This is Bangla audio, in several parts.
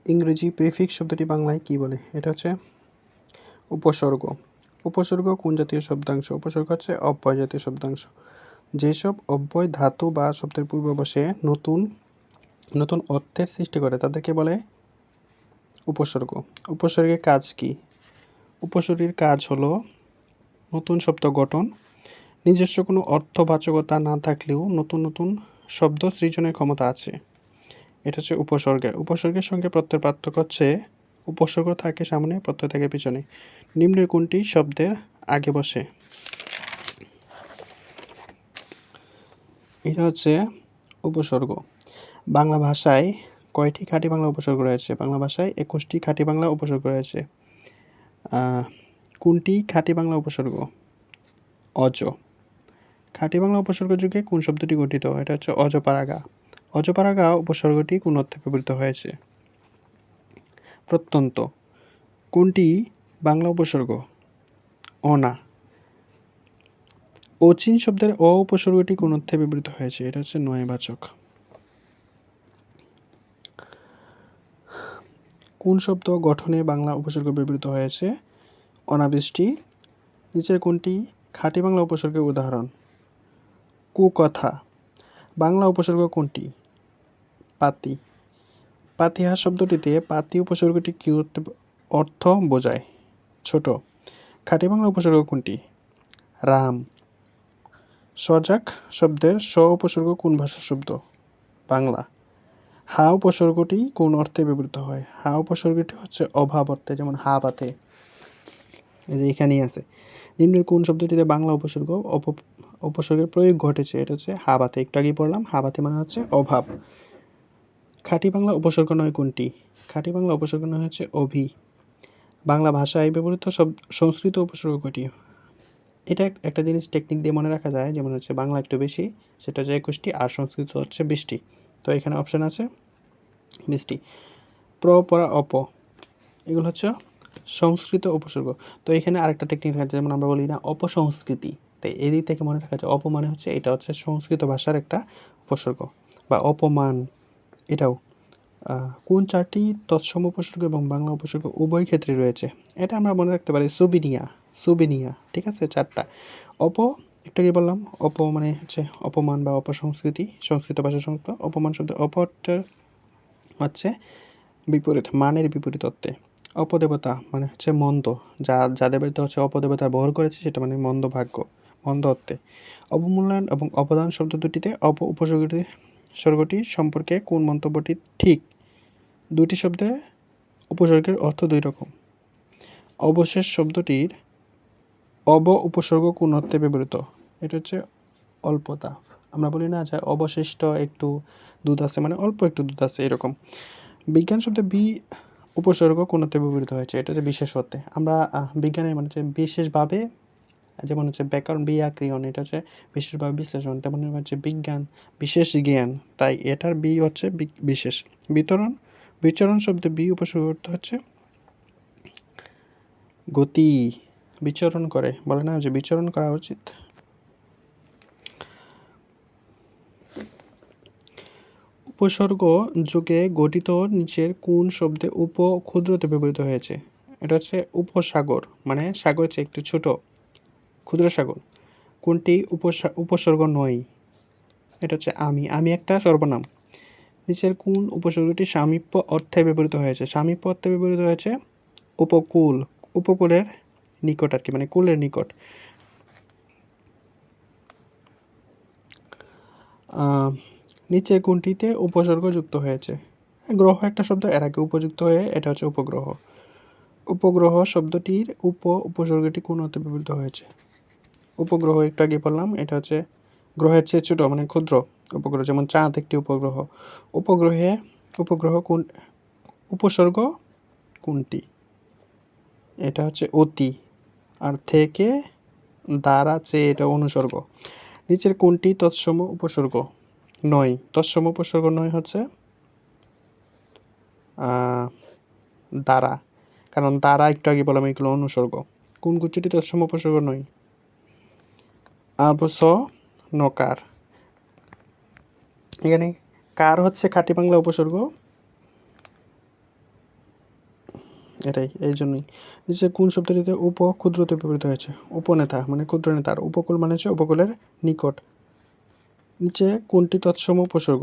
ইংরেজি প্রিফিক্স শব্দটি বাংলায় কী বলে? এটা হচ্ছে উপসর্গ। উপসর্গ কোন জাতীয় শব্দাংশ? উপসর্গ হচ্ছে অব্যয় জাতীয় শব্দাংশ। যেসব অব্যয় ধাতু বা শব্দের পূর্বাভাসে নতুন নতুন অর্থের সৃষ্টি করে তাদেরকে বলে উপসর্গ। উপসর্গের কাজ কী? উপসর্গের কাজ হলো নতুন শব্দ গঠন, নিজস্ব কোনো অর্থবাচকতা না থাকলেও নতুন নতুন শব্দ সৃজনের ক্ষমতা আছে। এটা হচ্ছে উপসর্গের। উপসর্গের সঙ্গে প্রত্যয়ের পার্থক্য হচ্ছে উপসর্গ থাকে সামনে, প্রত্যয় থাকে পিছনে। নিম্নের কোনটি শব্দের আগে বসে? এটা হচ্ছে উপসর্গ। বাংলা ভাষায় কয়টি খাঁটি বাংলা উপসর্গ রয়েছে? বাংলা ভাষায় ২১টি খাঁটি বাংলা উপসর্গ রয়েছে। কোনটি খাঁটি বাংলা উপসর্গ? অজ। খাঁটি বাংলা উপসর্গ যুগে কোন শব্দটি গঠিত? এটা হচ্ছে অজপাড়াগা। অজপাড়াগা উপসর্গটি কোন অর্থে ব্যবহৃত হয়েছে? প্রত্যন্ত। কোনটি বাংলা উপসর্গ? অনা। অচিন শব্দের অ উপসর্গটি কোন অর্থে ব্যবহৃত হয়েছে? এটা হচ্ছে নয়বাচক। কোন শব্দ গঠনে বাংলা উপসর্গ ব্যবহৃত হয়েছে? অনাবৃষ্টি। নিচের কোনটি খাঁটি বাংলা উপসর্গের উদাহরণ? কুকথা। বাংলা উপসর্গ কোনটি? পাতি। পাতিহাস শব্দটিতে পাতি উপসর্গটি কী অর্থ বোঝায়? ছোট। খাঁটি বাংলা উপসর্গ কোনটি? রাম। সজাগ শব্দের স উপসর্গ কোন ভাষার শব্দ? বাংলা। হা উপসর্গটি কোন অর্থে ব্যবহৃত হয়? হা উপসর্গটি হচ্ছে অভাব অর্থে, যেমন হা পাতে, এই যে এখানেই আছে। নিম্নের কোন শব্দটিতে বাংলা উপসর্গের প্রয়োগ ঘটেছে? এটা হচ্ছে হা পাতে। একটু আগেই পড়লাম, হা পাতে মানে হচ্ছে অভাব। খাঁটি বাংলা উপসর্গ নয় কোনটি? খাঁটি বাংলা উপসর্গ নয় হচ্ছে অভি। বাংলা ভাষায় ব্যবহৃত সংস্কৃত উপসর্গ কয়টি? এটা একটা জিনিস টেকনিক দিয়ে মনে রাখা যায়, যেমন হচ্ছে বাংলা একটু বেশি, সেটা হচ্ছে ২১টি, আর সংস্কৃত হচ্ছে 20টি। তো এখানে অপশান আছে 20টি। প্র, পরা, অপ, এগুলো হচ্ছে সংস্কৃত উপসর্গ। তো এখানে আরেকটা টেকনিক আছে, যেমন আমরা বলি না অপসংস্কৃতি, তাই এদিক থেকে মনে রাখা যায় অপ মানে হচ্ছে এটা হচ্ছে সংস্কৃত ভাষার একটা উপসর্গ, বা অপমান এটাও। কোন 4টি তৎসম উপসর্গ এবং বাংলা উপসর্গ উভয় ক্ষেত্রে রয়েছে? এটা আমরা মনে রাখতে পারি সুবিনিয়া, সুবিনিয়া, ঠিক আছে 4টা। অপ, একটু আগে বললাম, অপ মানে হচ্ছে অপমান বা অপসংস্কৃতি, সংস্কৃত ভাষার সংস্কৃত। অপমান শব্দ অপটা হচ্ছে বিপরীত, মানের বিপরীত অর্থে। অপদেবতা মানে হচ্ছে মন্দ, যাদের বাড়িতে হচ্ছে অপদেবতা বহন করেছে সেটা মানে মন্দ ভাগ্য, মন্দ অর্থে। অবমূল্যায়ন এবং অবদান শব্দ দুটিতে উপসর্গটি সম্পর্কে কোন মন্তব্যটি ঠিক? দুটি শব্দে উপসর্গের অর্থ দুই রকম। অবশেষ শব্দটির অব উপসর্গ কোন অর্থে ব্যবহৃত? এটা হচ্ছে অল্পতা। আমরা বলি না যে অবশিষ্ট একটু দুধ আছে, মানে অল্প একটু দুধ আছে, এরকম। বিজ্ঞান শব্দে বি উপসর্গ কোন অর্থে ব্যবহৃত হয়েছে? এটা হচ্ছে বিশেষ অর্থে। আমরা বিজ্ঞানের মানে হচ্ছে বিশেষভাবে, যেমন হচ্ছে ব্যাকরণ বিয়াক্রিয়ন, এটা হচ্ছে বিশেষভাবে বিশ্লেষণ, তেমন হচ্ছে বিজ্ঞান বিশেষ জ্ঞান, তাই এটার বি হচ্ছে বিশেষ। বিচরণ শব্দে বি উপসর্গ অর্থ হচ্ছে গতি, বিচরণ করে, বলে না যে বিচরণ করা উচিত। উপসর্গ যুগে গঠিত নিচের কোন শব্দে ক্ষুদ্রতে ব্যবহৃত হয়েছে? এটা হচ্ছে উপসাগর, মানে সাগরের চেয়ে একটু ছোট, ক্ষুদ্র সাগর। কোনটি উপসর্গ নয়? এটা হচ্ছে আমি একটা সর্বনাম। নিচের কোন উপসর্গটি সামীপ্য অর্থে ব্যবহৃত হয়েছে? সামীপ্য অর্থে ব্যবহৃত হয়েছে উপকূল, উপকূলের নিকট আর কি, মানে কূলের নিকট। নিচের কোনটিতে উপসর্গ যুক্ত হয়েছে? গ্রহ একটা শব্দ, এর আগে উপযুক্ত হয়ে এটা হচ্ছে উপগ্রহ। উপগ্রহ শব্দটির উপসর্গটি কোন অর্থে ব্যবহৃত হয়েছে? উপগ্রহ একটু আগে বললাম, এটা হচ্ছে গ্রহের চেয়ে ছোট, মানে ক্ষুদ্র উপগ্রহ, যেমন চাঁদ একটি উপগ্রহ। উপগ্রহ কোন উপসর্গ কোনটি? এটা হচ্ছে অতি, আর থেকে, দ্বারা, চেয়ে, এটা অনুসর্গ। নিচের কোনটি তৎসম উপসর্গ নয়? তৎসম উপসর্গ নয় হচ্ছে দ্বারা, কারণ দ্বারা একটু আগে বললাম এগুলো অনুসর্গ। কোন গুচ্ছটি তৎসম উপসর্গ নয়? আবস নকার। এখানে কার হচ্ছে খাঁটি বাংলা উপসর্গ, এটাই এই জন্যই। নিচে কোন শব্দটিতে উপ ক্ষুদ্রতে ব্যবহৃত হয়েছে? উপনেতা মানে ক্ষুদ্র নেতা, আর উপকূল মানে হচ্ছে উপকূলের নিকট। নিচের কোনটি তৎসম উপসর্গ?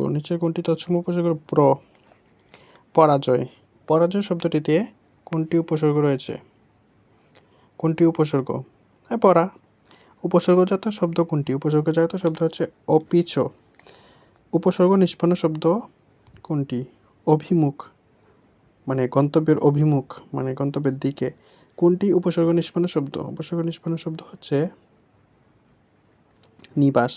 পরাজয়। পরাজয় শব্দটিতে কোনটি উপসর্গ রয়েছে? পরা। উপসর্গজাত শব্দ কোনটি? উপসর্গজাত শব্দ হচ্ছে অপিচ। উপসর্গ নিষ্পন্ন শব্দ কোনটি? অভিমুখ মানে গন্তব্যের অভিমুখ মানে গন্তব্যের দিকে। কোনটি উপসর্গ নিষ্পন্ন শব্দ? উপসর্গ নিষ্পন্ন শব্দ হচ্ছে নিবাস।